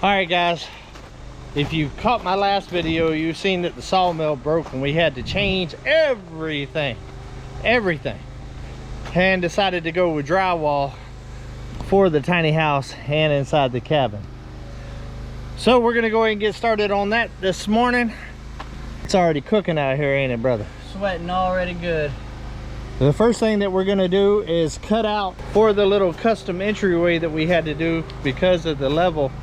All right, guys, if you caught my last video, you've seen that the sawmill broke and we had to change everything, and decided to go with drywall for the tiny house and inside the cabin. So we're gonna go ahead and get started on that this morning. It's already cooking out here, ain't it, brother? Sweating already good. The first thing that we're gonna do is cut out for the little custom entryway that we had to do because of the level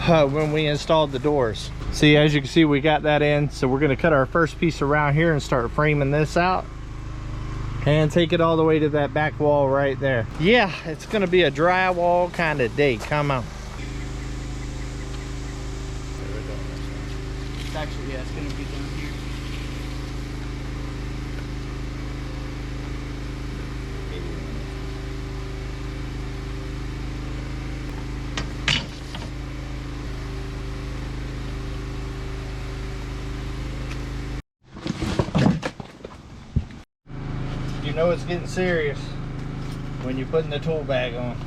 when we installed the doors. See, as you can see, we got that in. So we're gonna cut our first piece around here and start framing this out and take it all the way to that back wall right there. Yeah, it's gonna be a drywall kind of day. Come on. It's actually, yeah, it's gonna be down here. You know it's getting serious when you're putting the tool bag on.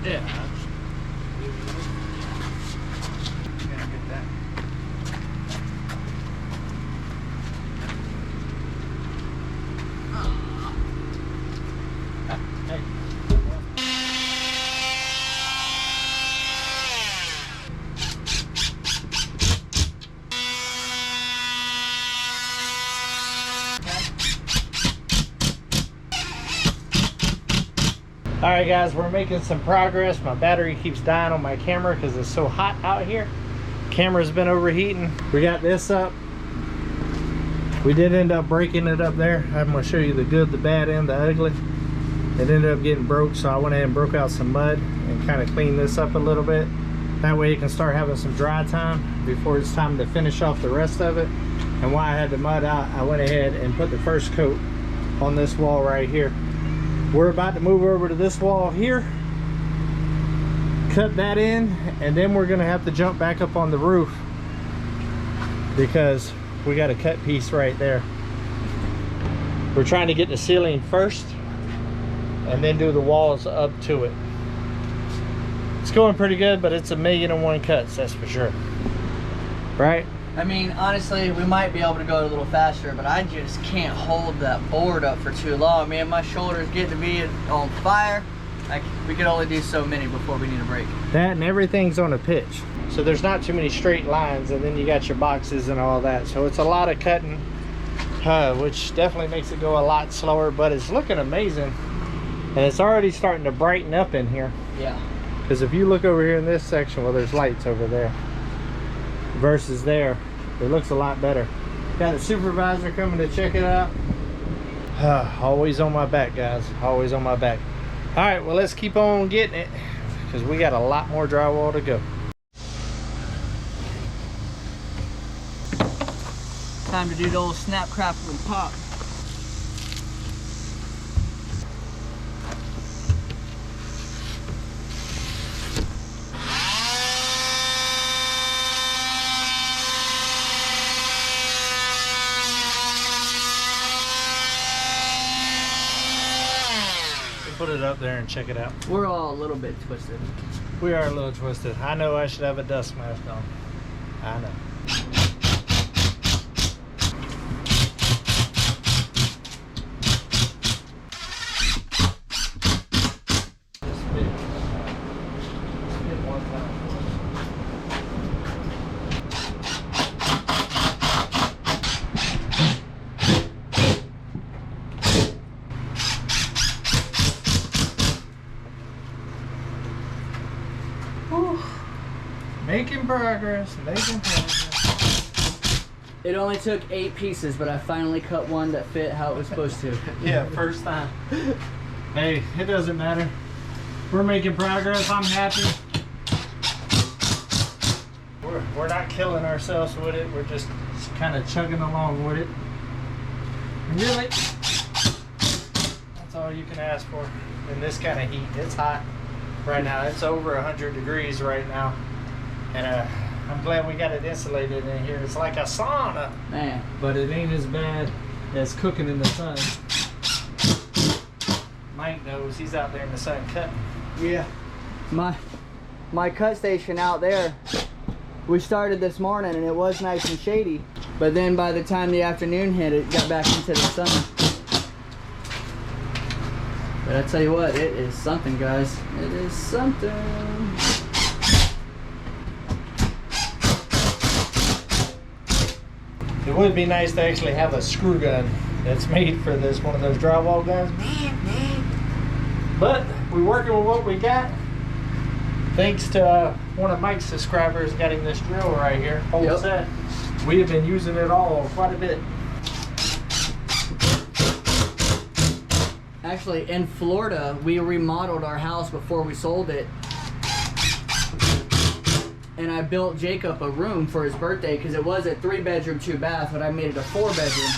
Yeah. guys, we're making some progress. My battery keeps dying on my camera because it's so hot out here. Camera's been overheating. We got this up. We did end up breaking it up there. I'm going to show you the good, the bad, and the ugly. It ended up getting broke, so I went ahead and broke out some mud and kind of cleaned this up a little bit. That way it can start having some dry time before it's time to finish off the rest of it. And while I had the mud out, I went ahead and put the first coat on this wall right here. We're about to move over to this wall here, cut that in, and then we're gonna have to jump back up on the roof because we got a cut piece right there. We're trying to get the ceiling first and then do the walls up to it. It's going pretty good, but it's 1,000,001 cuts, that's for sure. Right? I mean, honestly, we might be able to go a little faster, but I just can't hold that board up for too long. Man, my shoulders get to be on fire. We can only do so many before we need a break. That and everything's on a pitch. So there's not too many straight lines, and then you got your boxes and all that. So it's a lot of cutting, which definitely makes it go a lot slower, but it's looking amazing. And it's already starting to brighten up in here. Yeah. Because if you look over here in this section, well, there's lights over there versus there, it looks a lot better. Got a supervisor coming to check it out. Always on my back, guys, always on my back. All right, well, let's keep on getting it because we got a lot more drywall to go. Time to do the old snap, crackle, and pop. Put it up there and check it out. We're all a little bit twisted. We are a little twisted. I know I should have a dust mask on. I know. Making progress, making progress. It only took 8 pieces, but I finally cut one that fit how it was supposed to. Yeah, first time. Hey, it doesn't matter. We're making progress. I'm happy. We're not killing ourselves with it. We're just kind of chugging along with it. Really, that's all you can ask for in this kind of heat. It's hot right now. It's over 100 degrees right now. And I'm glad we got it insulated in here. It's like a sauna. Man. But it ain't as bad as cooking in the sun. Mike knows, he's out there in the sun cutting. Yeah. My cut station out there, we started this morning and it was nice and shady. But then by the time the afternoon hit, it got back into the sun. But I tell you what, it is something, guys. It is something. It would be nice to actually have a screw gun that's made for this, one of those drywall guns. But we're working with what we got. Thanks to one of Mike's subscribers got him this drill right here, whole set. We have been using it all quite a bit. Actually, in Florida, we remodeled our house before we sold it. And I built Jacob a room for his birthday because it was a 3-bedroom, 2-bath, but I made it a 4-bedroom.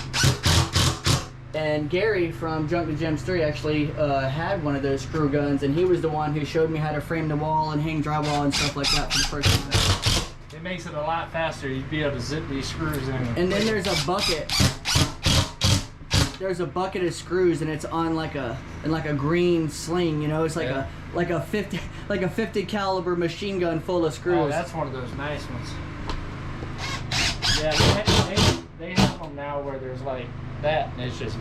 And Gary from Junk to Gems 3 actually had one of those screw guns, and he was the one who showed me how to frame the wall and hang drywall and stuff like that for the first time. It makes it a lot faster. You'd be able to zip these screws in. And then there's a bucket. There's a bucket of screws, and it's on like a green sling. You know, it's like a 50 caliber machine gun full of screws. Oh, that's one of those nice ones. Yeah, they have them now where there's like that, and it's just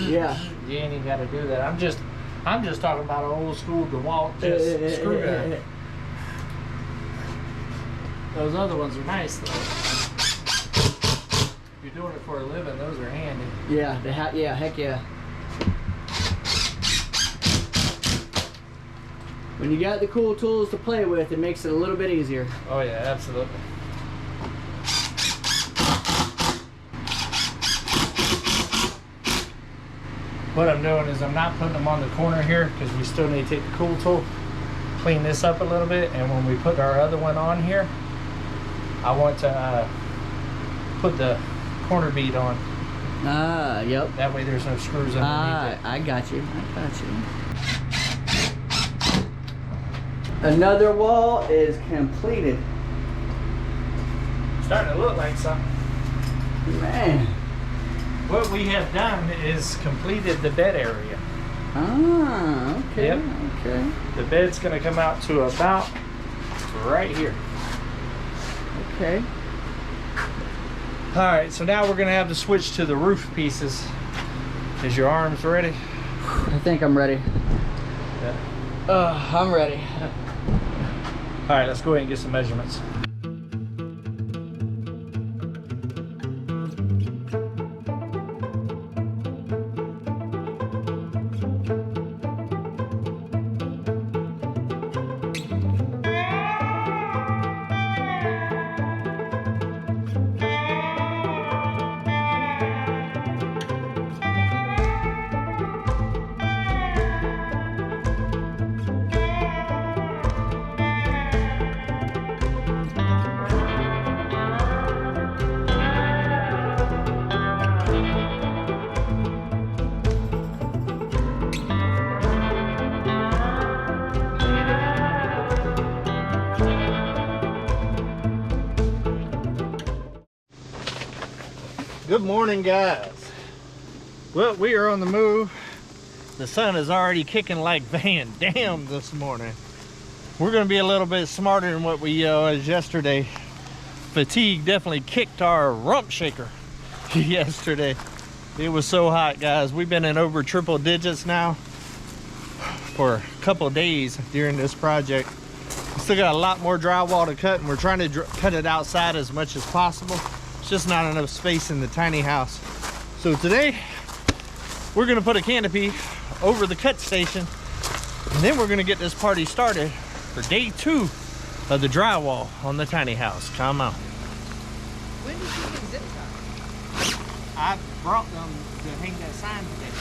yeah. You ain't even got to do that. I'm just talking about an old school DeWalt just screw gun. Those other ones are nice though. If you're doing it for a living, those are handy. Yeah, yeah, heck yeah. When you got the cool tools to play with, it makes it a little bit easier. Oh yeah, absolutely. What I'm doing is I'm not putting them on the corner here because we still need to take the cool tool, clean this up a little bit, and when we put our other one on here, I want to put the corner bead on. Ah, yep. That way there's no screws underneath it. I got you. I got you. Another wall is completed. Starting to look like something. Man. What we have done is completed the bed area. Ah, okay. Yep. Okay. The bed's going to come out to about right here. Okay. All right, so now we're going to have to switch to the roof pieces. Is your arms ready? I think I'm ready. Yeah. I'm ready. All right, let's go ahead and get some measurements. Good morning, guys. Well, we are on the move. The sun is already kicking like Van Dam this morning. We're going to be a little bit smarter than what we was yesterday. Fatigue definitely kicked our rump shaker yesterday. It was so hot, guys. We've been in over triple digits now for a couple of days during this project. We still got a lot more drywall to cut, and we're trying to cut it outside as much as possible. It's just not enough space in the tiny house. So today we're gonna put a canopy over the cut station, and then we're gonna get this party started for day 2 of the drywall on the tiny house. Come on. When did you get zip tie? I brought them to hang that sign today.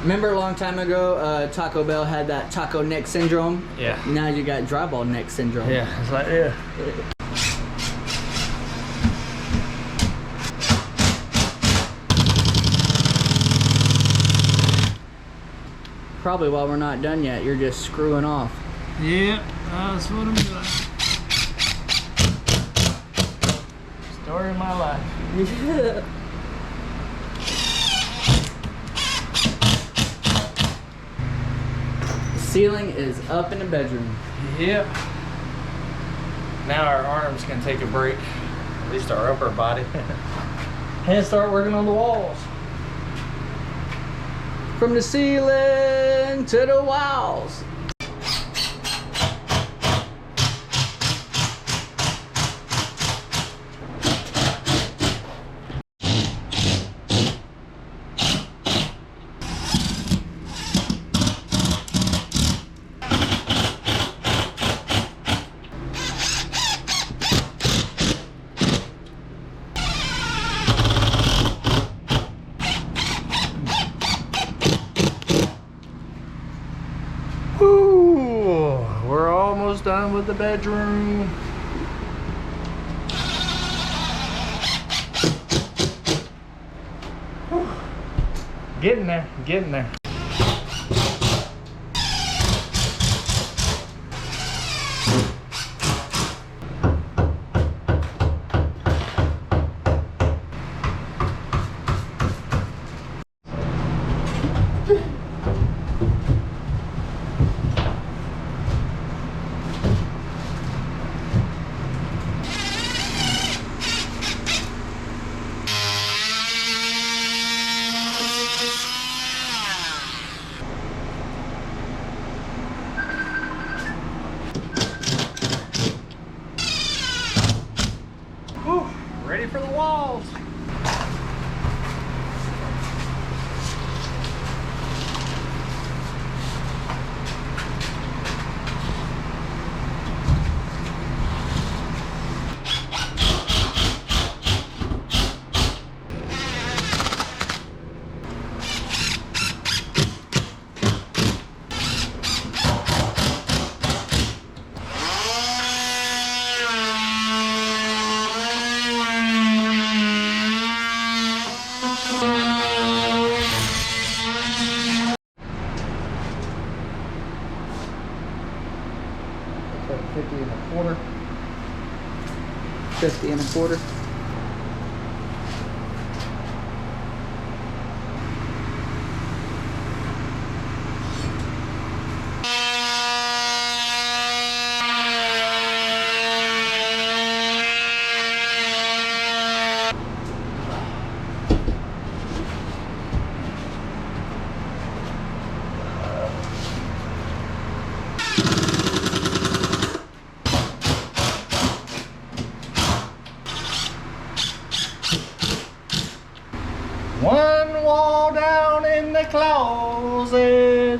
Remember a long time ago, Taco Bell had that taco neck syndrome? Yeah. Now you got drywall neck syndrome. Yeah, it's like, yeah. Probably while we're not done yet, you're just screwing off. Yeah, that's what I'm doing. Story of my life. Yeah. The ceiling is up in the bedroom. Yep. Now our arms can take a break, at least our upper body, and start working on the walls. From the ceiling to the walls. done with the bedroom. Whew. Getting there, getting there. Ready for the walls. Like 50 and a quarter. 50 and a quarter. One wall down in the closet.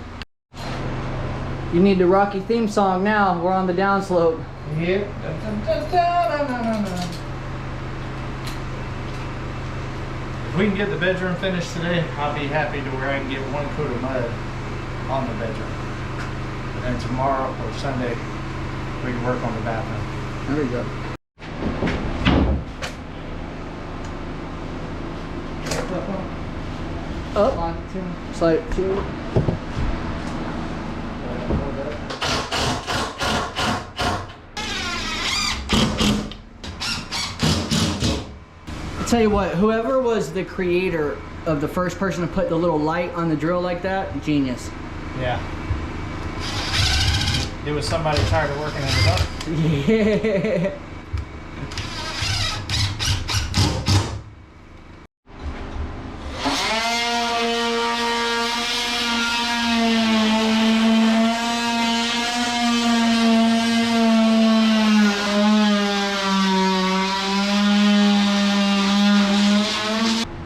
You need the Rocky theme song now. We're on the downslope. Yep. Dun, dun, dun, dun, dun, dun, dun. If we can get the bedroom finished today, I'll be happy to where I can get one coat of mud on the bedroom. And then tomorrow or Sunday, we can work on the bathroom. There we go. Up. Slide 2. I'll tell you what, whoever was the creator of the first person to put the little light on the drill like that, genius. Yeah. It was somebody tired of working in the dark. Yeah.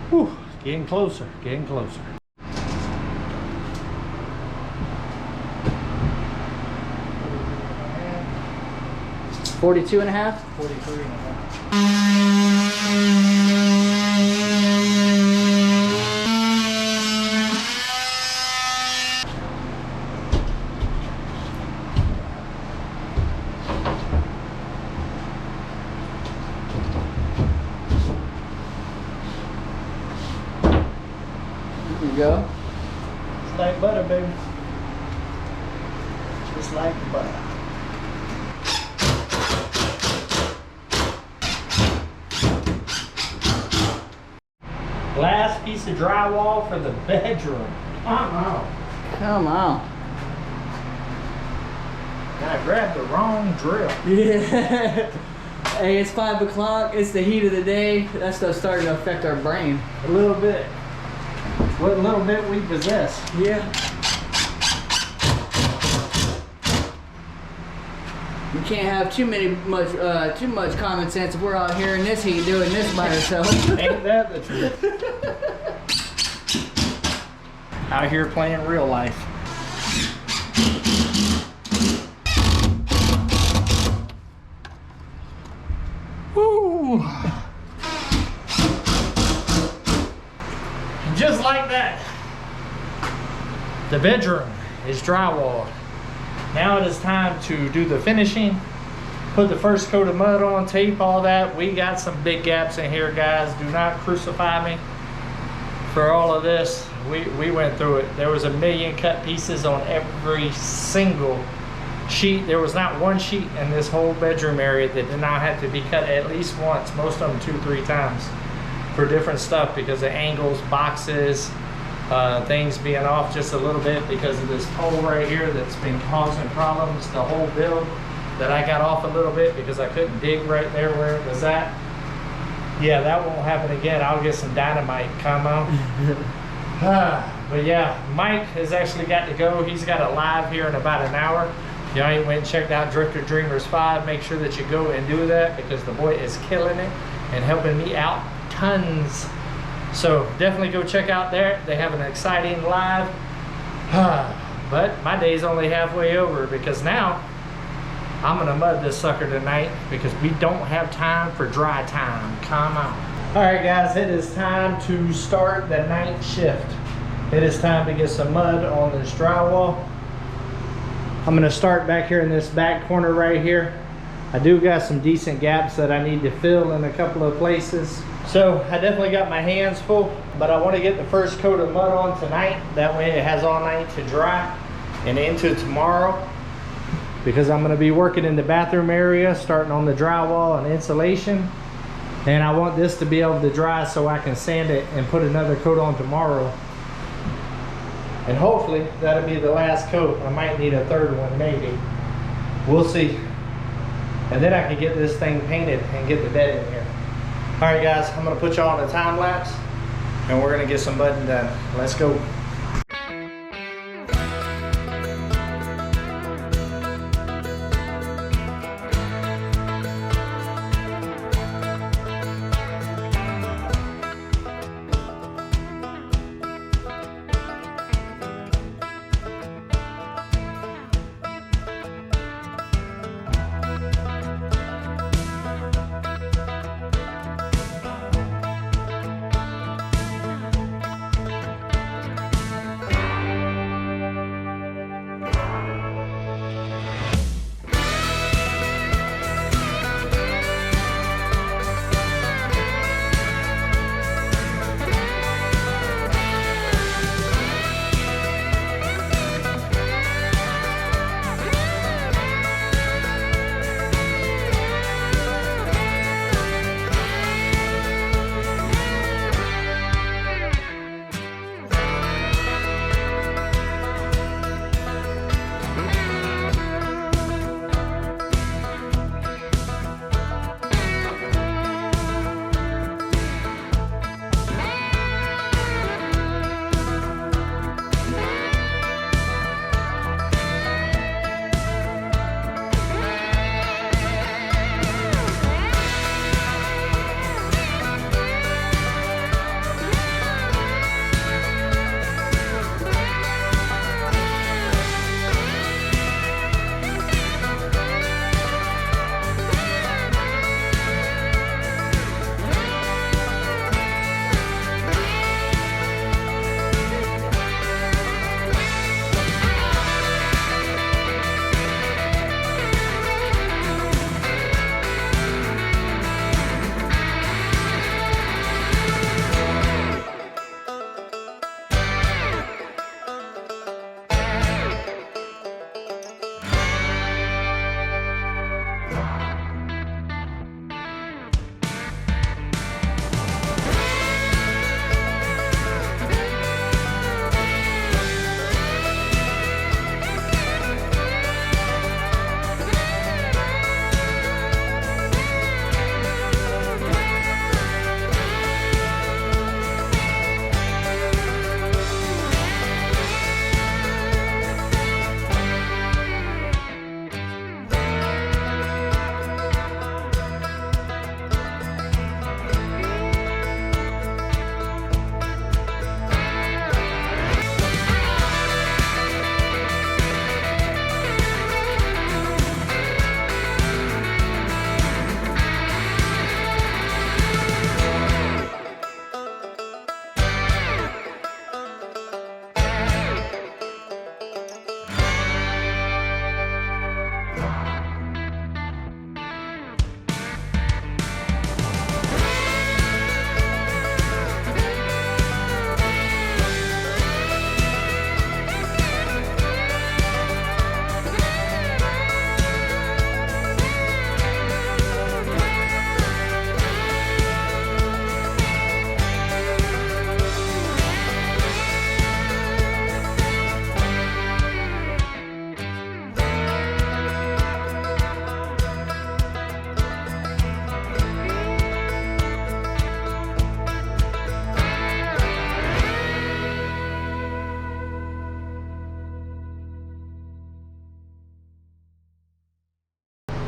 Whew, getting closer, getting closer. $42 and a half? 43 and a half. There you go. Just like butter, baby. Just like butter. Last piece of drywall for the bedroom. Come on. Come on. I grabbed the wrong drill. Yeah. Hey, it's 5 o'clock. It's the heat of the day. That stuff's starting to affect our brain. A little bit. What little bit we possess. Yeah. You can't have too much common sense if we're out here in this heat doing this by ourselves. Ain't that the truth? Out here playing real life. Woo! Just like that, the bedroom is drywall. Now it is time to do the finishing. Put the first coat of mud on, tape all that. We got some big gaps in here, guys. Do not crucify me for all of this. We went through it. There was a million cut pieces on every single sheet. There was not one sheet in this whole bedroom area that did not have to be cut at least once, most of them 2-3 times, for different stuff because of angles, boxes, things being off just a little bit because of this hole right here that's been causing problems. The whole build that I got off a little bit because I couldn't dig right there where it was at. Yeah, that won't happen again. I'll get some dynamite, come on. But yeah, Mike has actually got to go. He's got a live here in about an hour. Y'all ain't went and checked out Drifter Dreamers 5. Make sure that you go and do that because the boy is killing it and helping me out tons. So definitely go check out there. They have an exciting live. But my day's only halfway over because now I'm gonna mud this sucker tonight because we don't have time for dry time. Come on. All right, guys, it is time to start the night shift. It is time to get some mud on this drywall. I'm gonna start back here in this back corner right here. I do got some decent gaps that I need to fill in a couple of places. So I definitely got my hands full, but I want to get the first coat of mud on tonight. That way it has all night to dry and into tomorrow, because I'm going to be working in the bathroom area, starting on the drywall and insulation. And I want this to be able to dry so I can sand it and put another coat on tomorrow. And hopefully that'll be the last coat. I might need a third one, maybe. We'll see. And then I can get this thing painted and get the bed in here. All right, guys, I'm gonna put y'all on a time lapse and we're gonna get some mudding done. Let's go.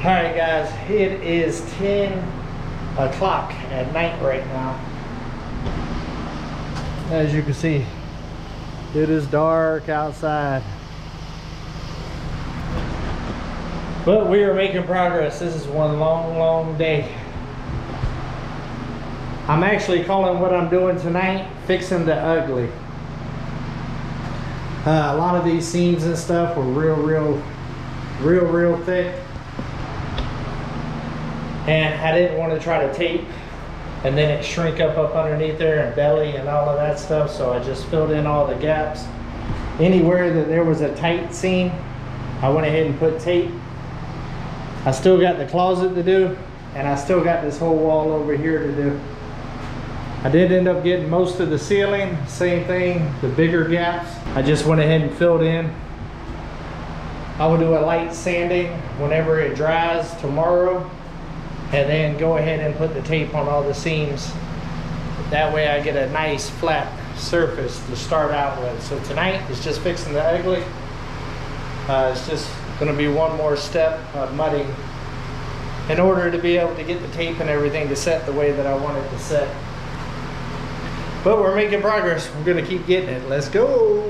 All right, guys, it is 10 o'clock at night right now. As you can see, it is dark outside. But we are making progress. This is one long day. I'm actually calling what I'm doing tonight fixing the ugly. A lot of these seams and stuff were real thick, and I didn't want to try to tape and then it shrink up underneath there and belly and all of that stuff, so I just filled in all the gaps. Anywhere that there was a tight seam, I went ahead and put tape. I still got the closet to do, and I still got this whole wall over here to do. I did end up getting most of the ceiling, same thing, the bigger gaps. I just went ahead and filled in. I will do a light sanding whenever it dries tomorrow, and then go ahead and put the tape on all the seams. That way I get a nice flat surface to start out with. So tonight is just fixing the ugly. It's just gonna be one more step of mudding in order to be able to get the tape and everything to set the way that I want it to set. But we're making progress. We're gonna keep getting it. Let's go.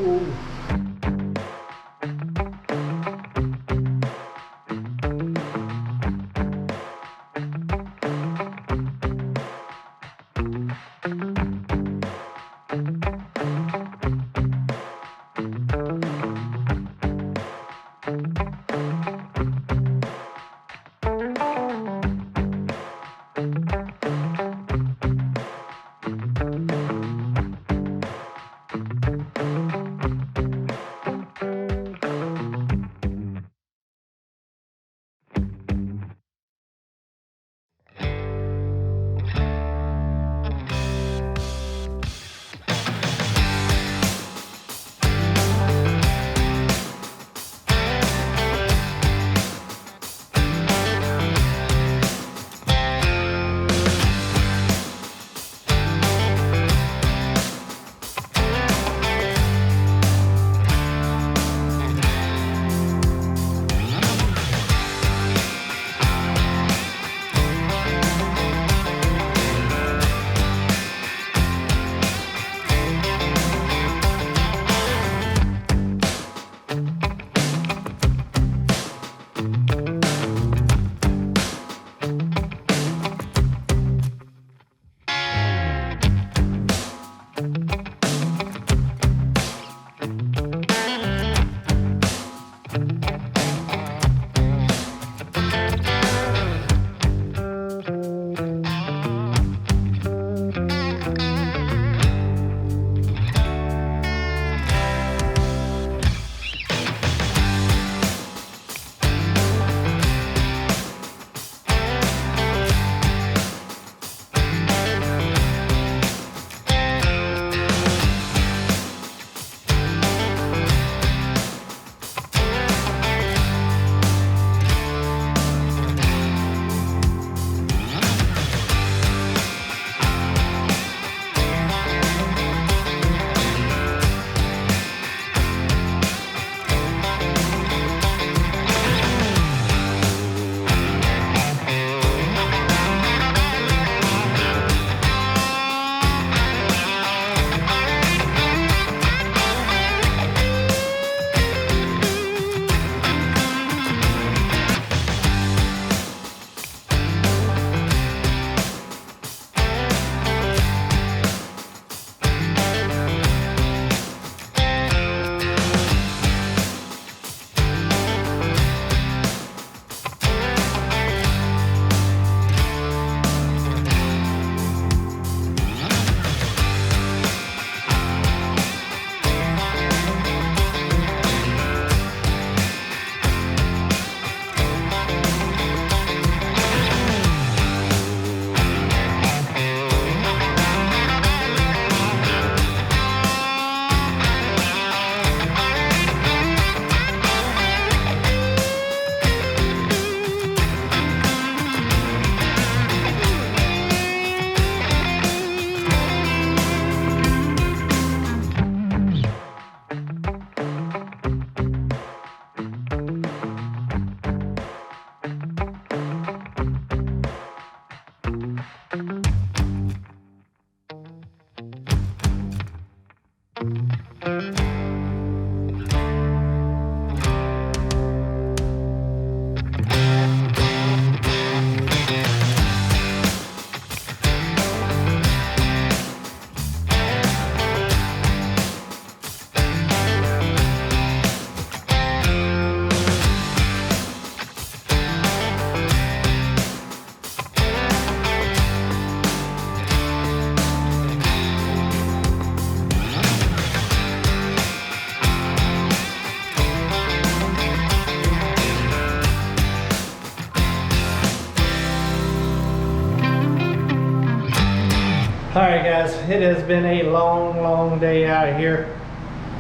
All right, guys, it has been a long day out here.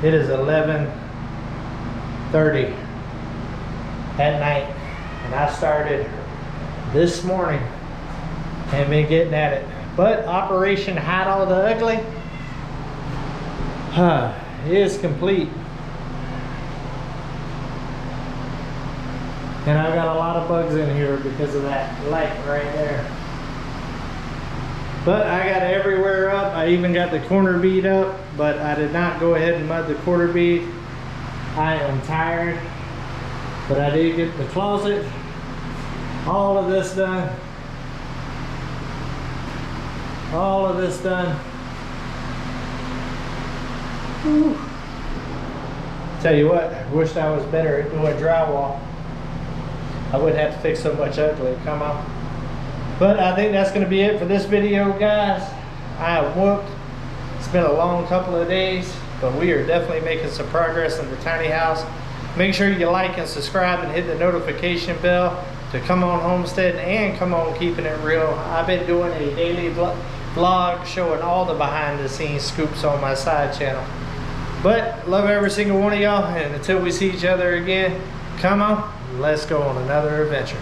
It is 11:30 at night, and I started this morning and been getting at it. But Operation Hide All the Ugly is complete. And I've got a lot of bugs in here because of that light right there. But I got everywhere up. I even got the corner bead up, but I did not go ahead and mud the corner bead. I am tired, but I did get the closet, all of this done. All of this done. Whew. Tell you what, I wished I was better at doing drywall. I wouldn't have to fix so much ugly, come on. But I think that's going to be it for this video, guys. I am whooped. It's been a long couple of days, but we are definitely making some progress in the tiny house. Make sure you like and subscribe and hit the notification bell to Come On Homesteading and Come On Keeping It Real. I've been doing a daily vlog showing all the behind the scenes scoops on my side channel. But love every single one of y'all, and until we see each other again, come on, let's go on another adventure.